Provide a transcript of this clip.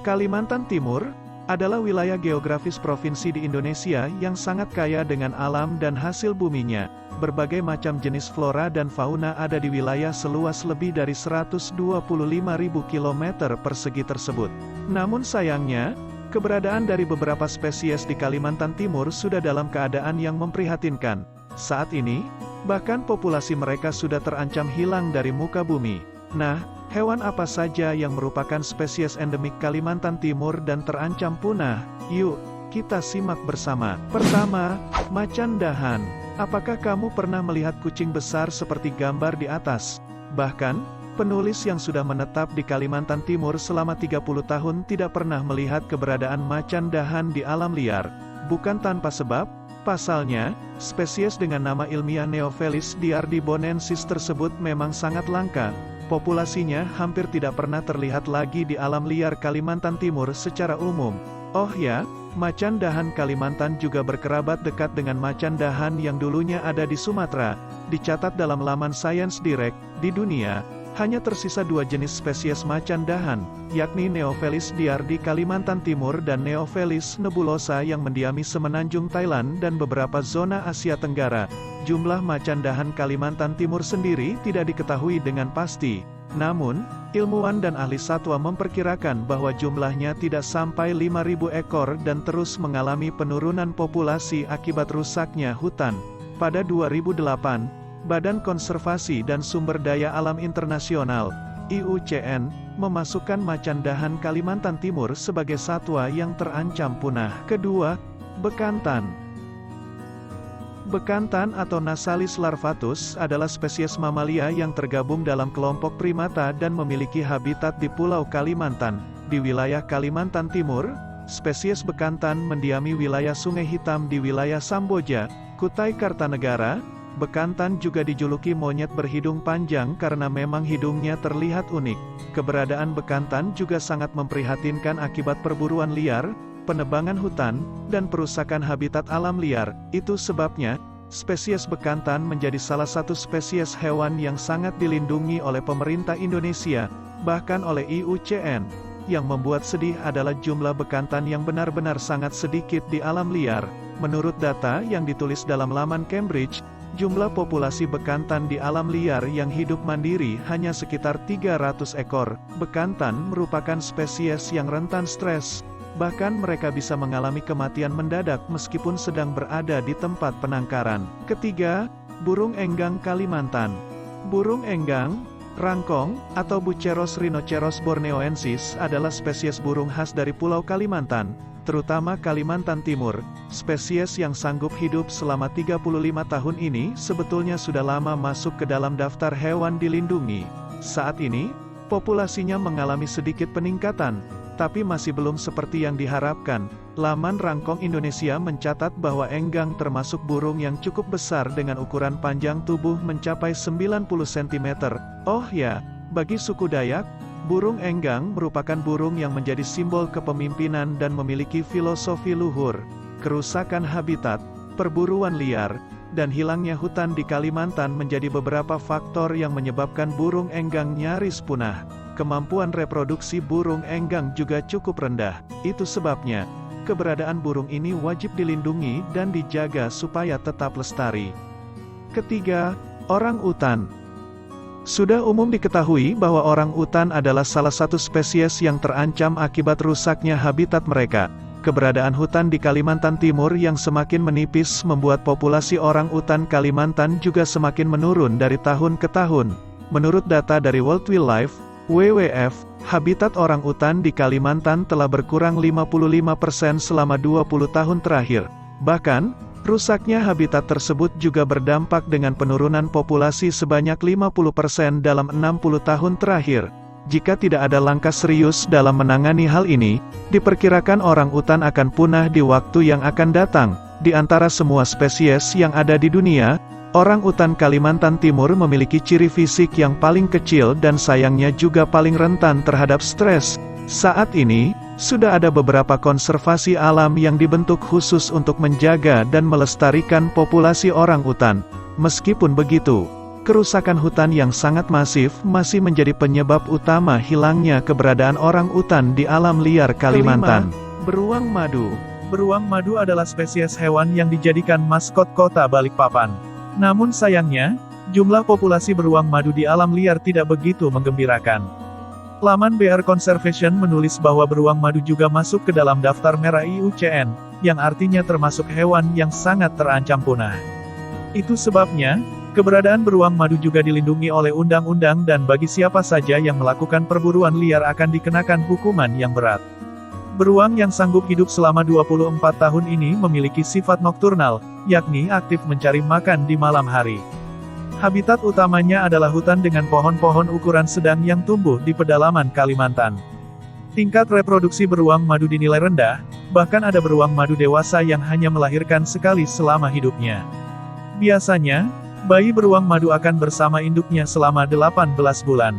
Kalimantan Timur adalah wilayah geografis provinsi di Indonesia yang sangat kaya dengan alam dan hasil buminya. Berbagai macam jenis flora dan fauna ada di wilayah seluas lebih dari 125.000 km persegi tersebut. Namun sayangnya, keberadaan dari beberapa spesies di Kalimantan Timur sudah dalam keadaan yang memprihatinkan. Saat ini, bahkan populasi mereka sudah terancam hilang dari muka bumi. Nah, hewan apa saja yang merupakan spesies endemik Kalimantan Timur dan terancam punah? Yuk, kita simak bersama. Pertama, macan dahan. Apakah kamu pernah melihat kucing besar seperti gambar di atas? Bahkan, penulis yang sudah menetap di Kalimantan Timur selama 30 tahun tidak pernah melihat keberadaan macan dahan di alam liar. Bukan tanpa sebab, pasalnya, spesies dengan nama ilmiah Neophelis diardibonensis tersebut memang sangat langka. Populasinya hampir tidak pernah terlihat lagi di alam liar Kalimantan Timur secara umum. Oh ya, macan dahan Kalimantan juga berkerabat dekat dengan macan dahan yang dulunya ada di Sumatera. Dicatat dalam laman Science Direct, di dunia, hanya tersisa dua jenis spesies macan dahan, yakni Neophelis diardi Kalimantan Timur dan Neophelis nebulosa yang mendiami semenanjung Thailand dan beberapa zona Asia Tenggara. Jumlah macan dahan Kalimantan Timur sendiri tidak diketahui dengan pasti. Namun, ilmuwan dan ahli satwa memperkirakan bahwa jumlahnya tidak sampai 5.000 ekor dan terus mengalami penurunan populasi akibat rusaknya hutan. Pada 2008, Badan Konservasi dan Sumber Daya Alam Internasional, IUCN, memasukkan macan dahan Kalimantan Timur sebagai satwa yang terancam punah. Kedua, bekantan. Bekantan atau Nasalis larvatus adalah spesies mamalia yang tergabung dalam kelompok primata dan memiliki habitat di Pulau Kalimantan. Di wilayah Kalimantan Timur, spesies bekantan mendiami wilayah Sungai Hitam di wilayah Samboja, Kutai Kartanegara. Bekantan juga dijuluki monyet berhidung panjang karena memang hidungnya terlihat unik. Keberadaan bekantan juga sangat memprihatinkan akibat perburuan liar, penebangan hutan, dan perusakan habitat alam liar. Itu sebabnya, spesies bekantan menjadi salah satu spesies hewan yang sangat dilindungi oleh pemerintah Indonesia, bahkan oleh IUCN. Yang membuat sedih adalah jumlah bekantan yang benar-benar sangat sedikit di alam liar. Menurut data yang ditulis dalam laman Cambridge, jumlah populasi bekantan di alam liar yang hidup mandiri hanya sekitar 300 ekor. Bekantan merupakan spesies yang rentan stres. Bahkan mereka bisa mengalami kematian mendadak meskipun sedang berada di tempat penangkaran. Ketiga, burung enggang Kalimantan. Burung enggang, rangkong, atau Buceros rhinoceros borneoensis adalah spesies burung khas dari Pulau Kalimantan, terutama Kalimantan Timur. Spesies yang sanggup hidup selama 35 tahun ini sebetulnya sudah lama masuk ke dalam daftar hewan dilindungi. Saat ini, populasinya mengalami sedikit peningkatan, tapi masih belum seperti yang diharapkan. Laman Rangkong Indonesia mencatat bahwa enggang termasuk burung yang cukup besar dengan ukuran panjang tubuh mencapai 90 cm. Oh ya, bagi suku Dayak, burung enggang merupakan burung yang menjadi simbol kepemimpinan dan memiliki filosofi luhur. Kerusakan habitat, perburuan liar, dan hilangnya hutan di Kalimantan menjadi beberapa faktor yang menyebabkan burung enggang nyaris punah. Kemampuan reproduksi burung enggang juga cukup rendah. Itu sebabnya, keberadaan burung ini wajib dilindungi dan dijaga supaya tetap lestari. Ketiga, orang utan. Sudah umum diketahui bahwa orang utan adalah salah satu spesies yang terancam akibat rusaknya habitat mereka. Keberadaan hutan di Kalimantan Timur yang semakin menipis membuat populasi orang utan Kalimantan juga semakin menurun dari tahun ke tahun. Menurut data dari World Wildlife, WWF, habitat orang utan di Kalimantan telah berkurang 55% selama 20 tahun terakhir. Bahkan, rusaknya habitat tersebut juga berdampak dengan penurunan populasi sebanyak 50% dalam 60 tahun terakhir. Jika tidak ada langkah serius dalam menangani hal ini, diperkirakan orang utan akan punah di waktu yang akan datang. Di antara semua spesies yang ada di dunia, orang utan Kalimantan Timur memiliki ciri fisik yang paling kecil dan sayangnya juga paling rentan terhadap stres. Saat ini, sudah ada beberapa konservasi alam yang dibentuk khusus untuk menjaga dan melestarikan populasi orang utan. Meskipun begitu, Kerusakan hutan yang sangat masif masih menjadi penyebab utama hilangnya keberadaan orang utan di alam liar Kalimantan. Beruang madu. Beruang madu adalah spesies hewan yang dijadikan maskot kota Balikpapan. Namun sayangnya, jumlah populasi beruang madu di alam liar tidak begitu menggembirakan. Laman BR Conservation menulis bahwa beruang madu juga masuk ke dalam daftar merah IUCN, yang artinya termasuk hewan yang sangat terancam punah. Itu sebabnya, keberadaan beruang madu juga dilindungi oleh undang-undang dan bagi siapa saja yang melakukan perburuan liar akan dikenakan hukuman yang berat. Beruang yang sanggup hidup selama 24 tahun ini memiliki sifat nokturnal, yakni aktif mencari makan di malam hari. Habitat utamanya adalah hutan dengan pohon-pohon ukuran sedang yang tumbuh di pedalaman Kalimantan. Tingkat reproduksi beruang madu dinilai rendah, bahkan ada beruang madu dewasa yang hanya melahirkan sekali selama hidupnya. Biasanya, bayi beruang madu akan bersama induknya selama 18 bulan.